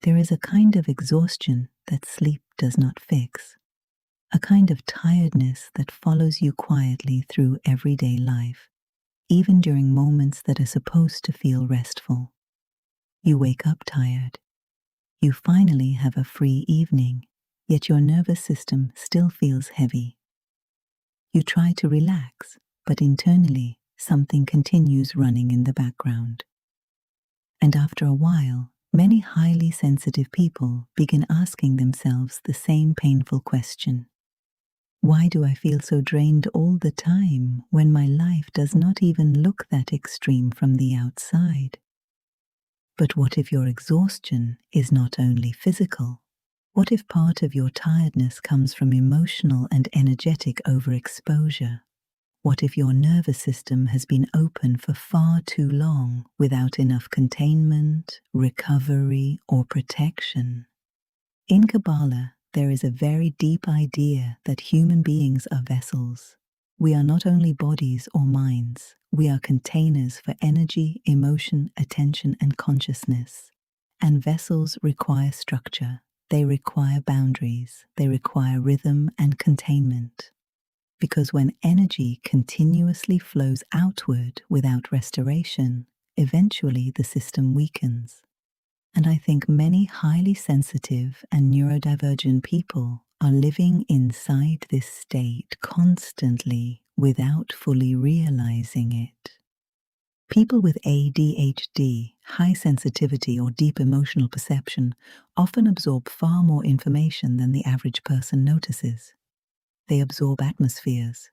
There is a kind of exhaustion that sleep does not fix, a kind of tiredness that follows you quietly through everyday life, even during moments that are supposed to feel restful. You wake up tired. You finally have a free evening, yet your nervous system still feels heavy. You try to relax, but internally, something continues running in the background. And after a while, many highly sensitive people begin asking themselves the same painful question. Why do I feel so drained all the time when my life does not even look that extreme from the outside? But what if your exhaustion is not only physical? What if part of your tiredness comes from emotional and energetic overexposure? What if your nervous system has been open for far too long without enough containment, recovery, or protection? In Kabbalah, there is a very deep idea that human beings are vessels. We are not only bodies or minds, we are containers for energy, emotion, attention, and consciousness. And vessels require structure, they require boundaries, they require rhythm and containment. Because when energy continuously flows outward without restoration, eventually the system weakens. And I think many highly sensitive and neurodivergent people are living inside this state constantly without fully realizing it. People with ADHD, high sensitivity or deep emotional perception, often absorb far more information than the average person notices. They absorb atmospheres,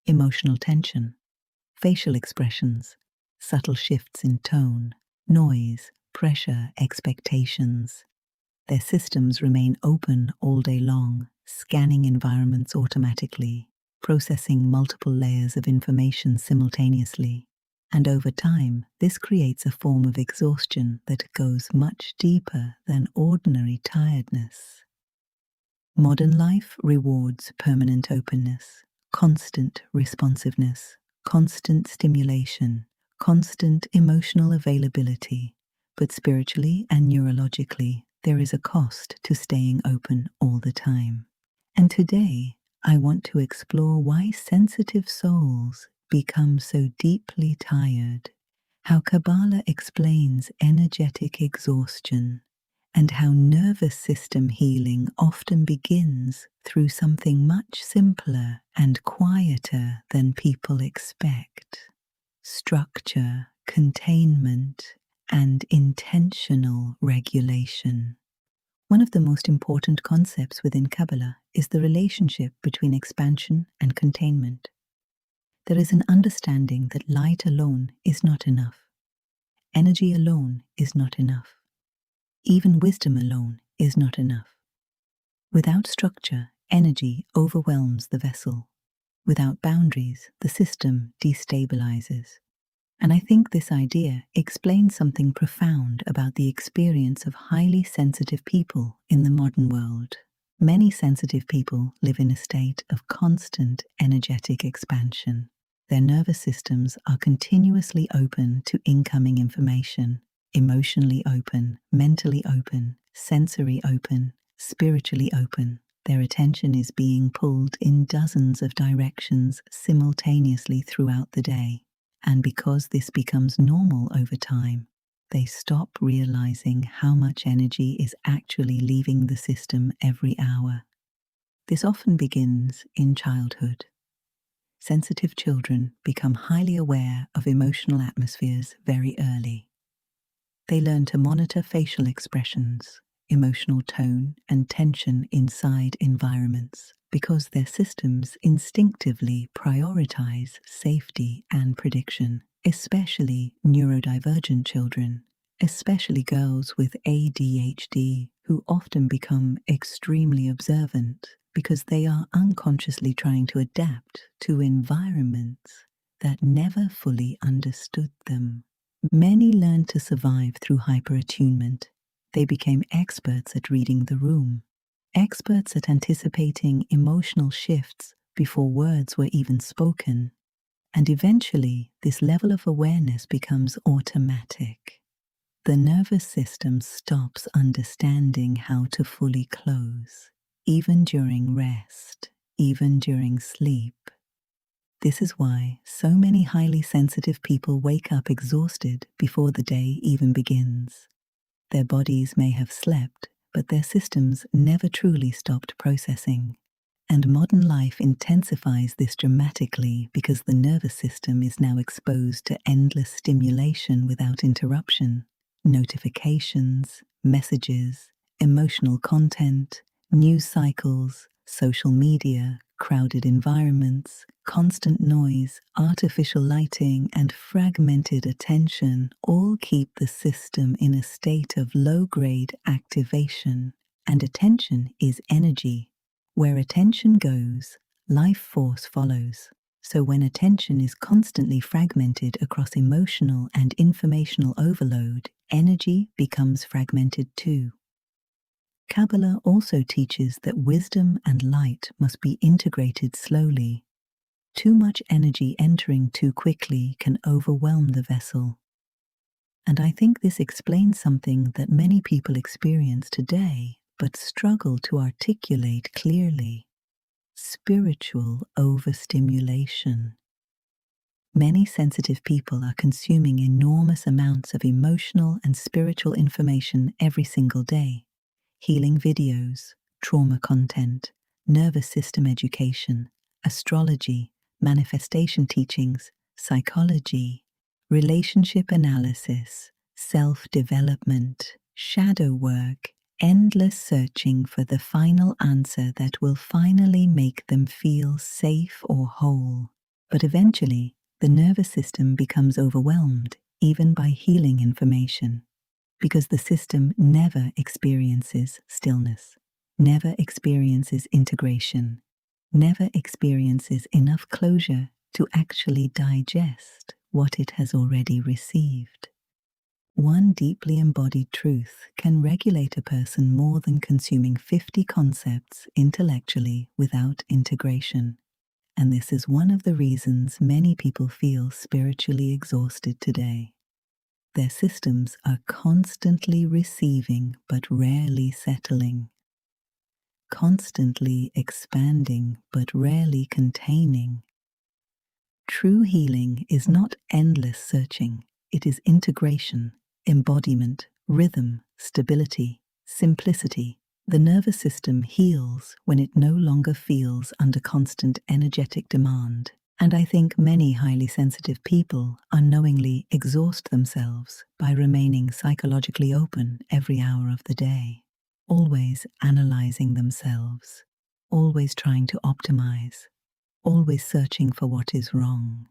emotional tension, facial expressions, subtle shifts in tone, noise, pressure, expectations. Their systems remain open all day long, scanning environments automatically, processing multiple layers of information simultaneously. And over time, this creates a form of exhaustion that goes much deeper than ordinary tiredness. Modern life rewards permanent openness, constant responsiveness, constant stimulation, constant emotional availability. But spiritually and neurologically, there is a cost to staying open all the time. And today, I want to explore why sensitive souls become so deeply tired, how Kabbalah explains energetic exhaustion, and how nervous system healing often begins through something much simpler and quieter than people expect: structure, containment, and intentional regulation. One of the most important concepts within Kabbalah is the relationship between expansion and containment. There is an understanding that light alone is not enough. Energy alone is not enough. Even wisdom alone is not enough. Without structure, energy overwhelms the vessel. Without boundaries, the system destabilizes. And I think this idea explains something profound about the experience of highly sensitive people in the modern world. Many sensitive people live in a state of constant energetic expansion. Their nervous systems are continuously open to incoming information, emotionally open, mentally open, sensory open, spiritually open. Their attention is being pulled in dozens of directions simultaneously throughout the day. And because this becomes normal over time, they stop realizing how much energy is actually leaving the system every hour. This often begins in childhood. Sensitive children become highly aware of emotional atmospheres very early. They learn to monitor facial expressions, emotional tone, and tension inside environments because their systems instinctively prioritize safety and prediction, especially neurodivergent children, especially girls with ADHD, who often become extremely observant because they are unconsciously trying to adapt to environments that never fully understood them. Many learned to survive through hyperattunement. They became experts at reading the room, experts at anticipating emotional shifts before words were even spoken. And eventually, this level of awareness becomes automatic. The nervous system stops understanding how to fully close, even during rest, even during sleep. This is why so many highly sensitive people wake up exhausted before the day even begins. Their bodies may have slept, but their systems never truly stopped processing. And modern life intensifies this dramatically because the nervous system is now exposed to endless stimulation without interruption. Notifications, messages, emotional content, news cycles, social media, crowded environments, constant noise, artificial lighting, and fragmented attention all keep the system in a state of low-grade activation. And attention is energy. Where attention goes, life force follows. So when attention is constantly fragmented across emotional and informational overload, energy becomes fragmented too. Kabbalah also teaches that wisdom and light must be integrated slowly. Too much energy entering too quickly can overwhelm the vessel. And I think this explains something that many people experience today but struggle to articulate clearly: spiritual overstimulation. Many sensitive people are consuming enormous amounts of emotional and spiritual information every single day. Healing videos, trauma content, nervous system education, astrology, manifestation teachings, psychology, relationship analysis, self-development, shadow work, endless searching for the final answer that will finally make them feel safe or whole. But eventually, the nervous system becomes overwhelmed even by healing information, because the system never experiences stillness, never experiences integration, never experiences enough closure to actually digest what it has already received. One deeply embodied truth can regulate a person more than consuming 50 concepts intellectually without integration. And this is one of the reasons many people feel spiritually exhausted today. Their systems are constantly receiving but rarely settling, constantly expanding but rarely containing. True healing is not endless searching, it is integration, embodiment, rhythm, stability, simplicity. The nervous system heals when it no longer feels under constant energetic demand. And I think many highly sensitive people unknowingly exhaust themselves by remaining psychologically open every hour of the day, always analyzing themselves, always trying to optimize, always searching for what is wrong.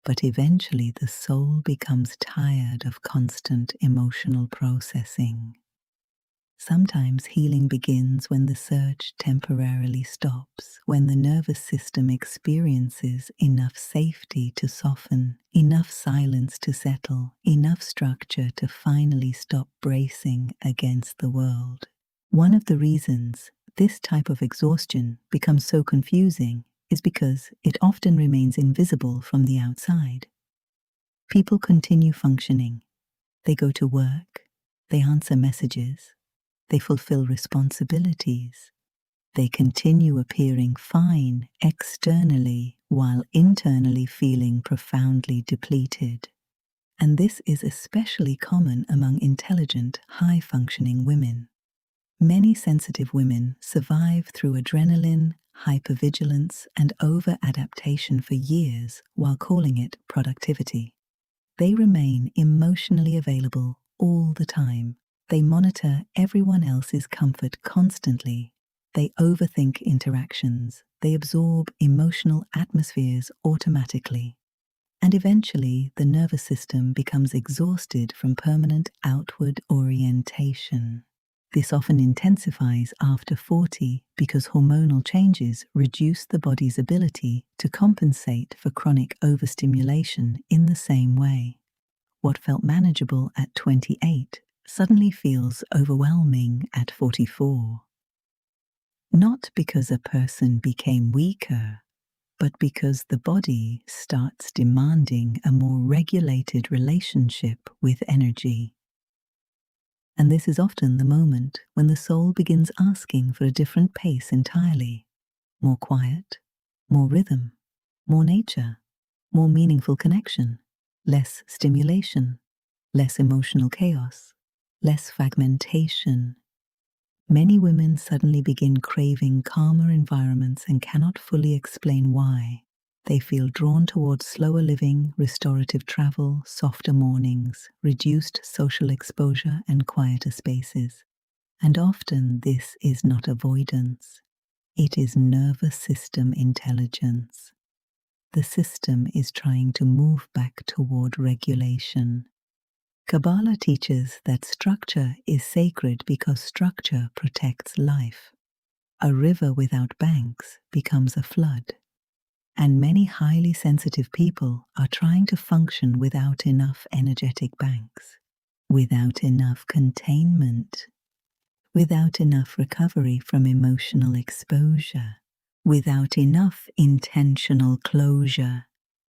But eventually the soul becomes tired of constant emotional processing. Sometimes healing begins when the search temporarily stops, when the nervous system experiences enough safety to soften, enough silence to settle, enough structure to finally stop bracing against the world. One of the reasons this type of exhaustion becomes so confusing is because it often remains invisible from the outside. People continue functioning. They go to work, they answer messages, they fulfill responsibilities. They continue appearing fine externally while internally feeling profoundly depleted. And this is especially common among intelligent, high-functioning women. Many sensitive women survive through adrenaline, hypervigilance, and over-adaptation for years while calling it productivity. They remain emotionally available all the time. They monitor everyone else's comfort constantly. They overthink interactions. They absorb emotional atmospheres automatically. And eventually, the nervous system becomes exhausted from permanent outward orientation. This often intensifies after 40 because hormonal changes reduce the body's ability to compensate for chronic overstimulation in the same way. What felt manageable at 28 suddenly feels overwhelming at 44. Not because a person became weaker, but because the body starts demanding a more regulated relationship with energy. And this is often the moment when the soul begins asking for a different pace entirely. More quiet, more rhythm, more nature, more meaningful connection, less stimulation, less emotional chaos, less fragmentation. Many women suddenly begin craving calmer environments and cannot fully explain why. They feel drawn towards slower living, restorative travel, softer mornings, reduced social exposure, and quieter spaces. And often this is not avoidance. It is nervous system intelligence. The system is trying to move back toward regulation. Kabbalah teaches that structure is sacred because structure protects life. A river without banks becomes a flood. And many highly sensitive people are trying to function without enough energetic banks, without enough containment, without enough recovery from emotional exposure, without enough intentional closure.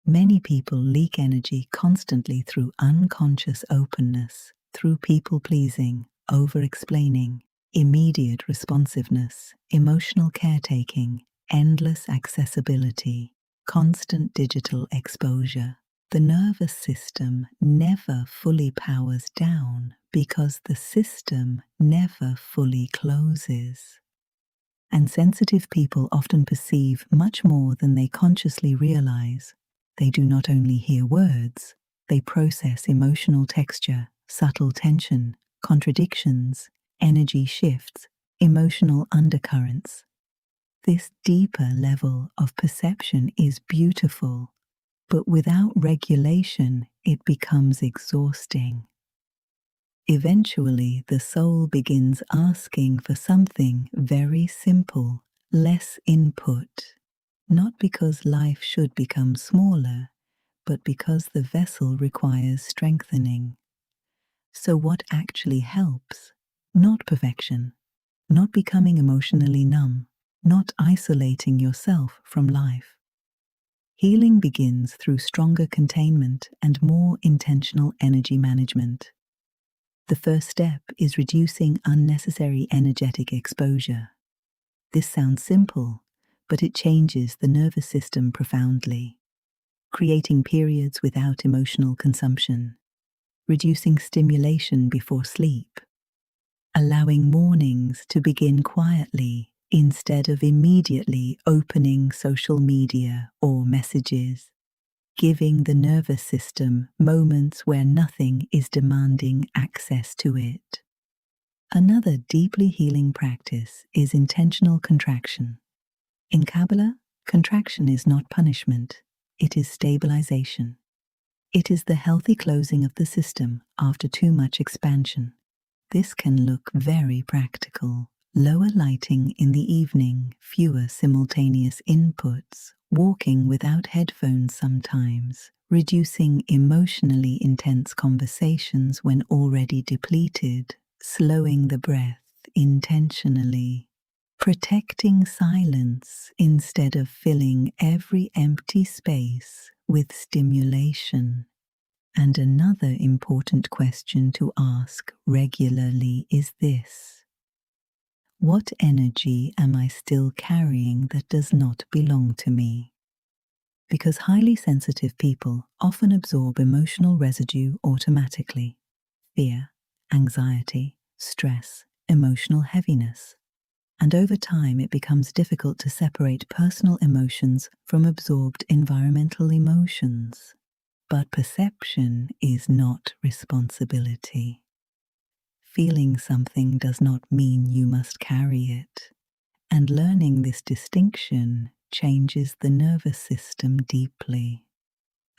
Many people leak energy constantly through unconscious openness, through people-pleasing, over-explaining, immediate responsiveness, emotional caretaking, endless accessibility, constant digital exposure. The nervous system never fully powers down because the system never fully closes. And sensitive people often perceive much more than they consciously realize. They do not only hear words, they process emotional texture, subtle tension, contradictions, energy shifts, emotional undercurrents. This deeper level of perception is beautiful, but without regulation, it becomes exhausting. Eventually, the soul begins asking for something very simple, less input, not because life should become smaller, but because the vessel requires strengthening. So what actually helps? Not perfection, not becoming emotionally numb, not isolating yourself from life. Healing begins through stronger containment and more intentional energy management. The first step is reducing unnecessary energetic exposure. This sounds simple, but it changes the nervous system profoundly, creating periods without emotional consumption, reducing stimulation before sleep, allowing mornings to begin quietly instead of immediately opening social media or messages, giving the nervous system moments where nothing is demanding access to it. Another deeply healing practice is intentional contraction. In Kabbalah, contraction is not punishment, it is stabilization. It is the healthy closing of the system after too much expansion. This can look very practical. Lower lighting in the evening, fewer simultaneous inputs, walking without headphones sometimes, reducing emotionally intense conversations when already depleted, slowing the breath intentionally, protecting silence instead of filling every empty space with stimulation. And another important question to ask regularly is this: what energy am I still carrying that does not belong to me? Because highly sensitive people often absorb emotional residue automatically: fear, anxiety, stress, emotional heaviness. And over time, it becomes difficult to separate personal emotions from absorbed environmental emotions. But perception is not responsibility. Feeling something does not mean you must carry it. And learning this distinction changes the nervous system deeply.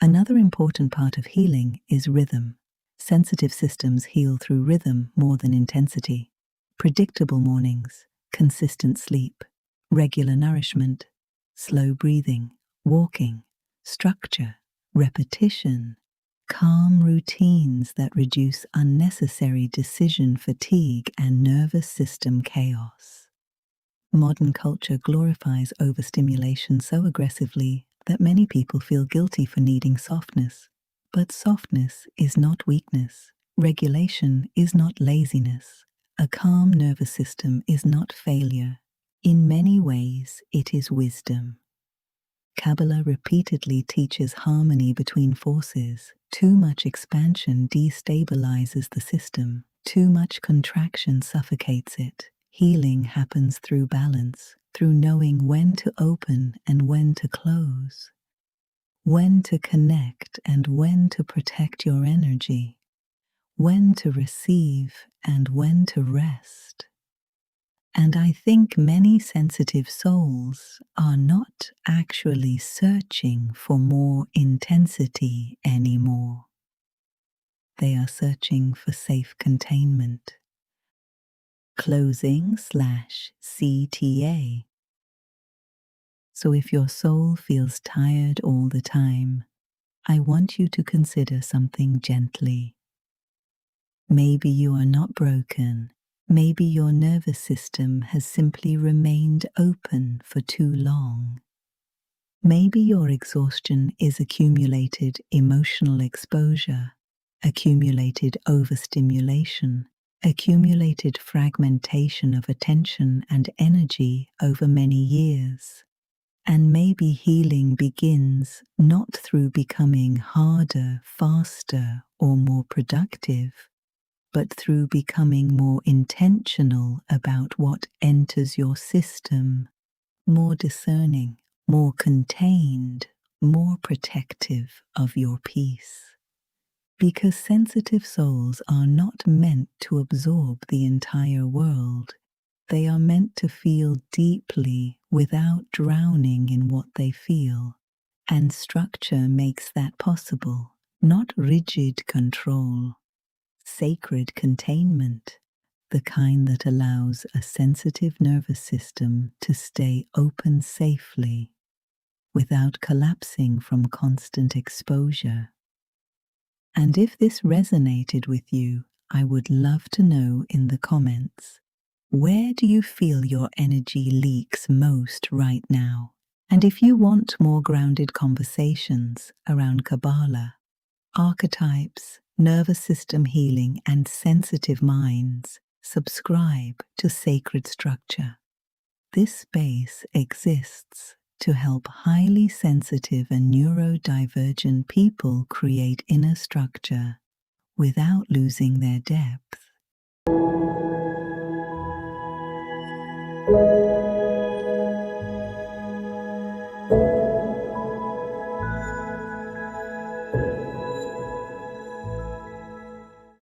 Another important part of healing is rhythm. Sensitive systems heal through rhythm more than intensity. Predictable mornings, consistent sleep, regular nourishment, slow breathing, walking, structure, repetition, calm routines that reduce unnecessary decision fatigue and nervous system chaos. Modern culture glorifies overstimulation so aggressively that many people feel guilty for needing softness. But softness is not weakness. Regulation is not laziness. A calm nervous system is not failure. In many ways, it is wisdom. Kabbalah repeatedly teaches harmony between forces. Too much expansion destabilizes the system. Too much contraction suffocates it. Healing happens through balance, through knowing when to open and when to close, when to connect and when to protect your energy, when to receive and when to rest. And I think many sensitive souls are not actually searching for more intensity anymore. They are searching for safe containment. Closing/CTA. So if your soul feels tired all the time, I want you to consider something gently. Maybe you are not broken. Maybe your nervous system has simply remained open for too long. Maybe your exhaustion is accumulated emotional exposure, accumulated overstimulation, accumulated fragmentation of attention and energy over many years. And maybe healing begins not through becoming harder, faster, or more productive, but through becoming more intentional about what enters your system, more discerning, more contained, more protective of your peace. Because sensitive souls are not meant to absorb the entire world. They are meant to feel deeply without drowning in what they feel. And structure makes that possible, not rigid control. Sacred containment, the kind that allows a sensitive nervous system to stay open safely without collapsing from constant exposure. And if this resonated with you, I would love to know in the comments, where do you feel your energy leaks most right now? And if you want more grounded conversations around Kabbalah, Archetypes, nervous system healing, and sensitive minds, subscribe to Sacred Structure. This space exists to help highly sensitive and neurodivergent people create inner structure without losing their depth.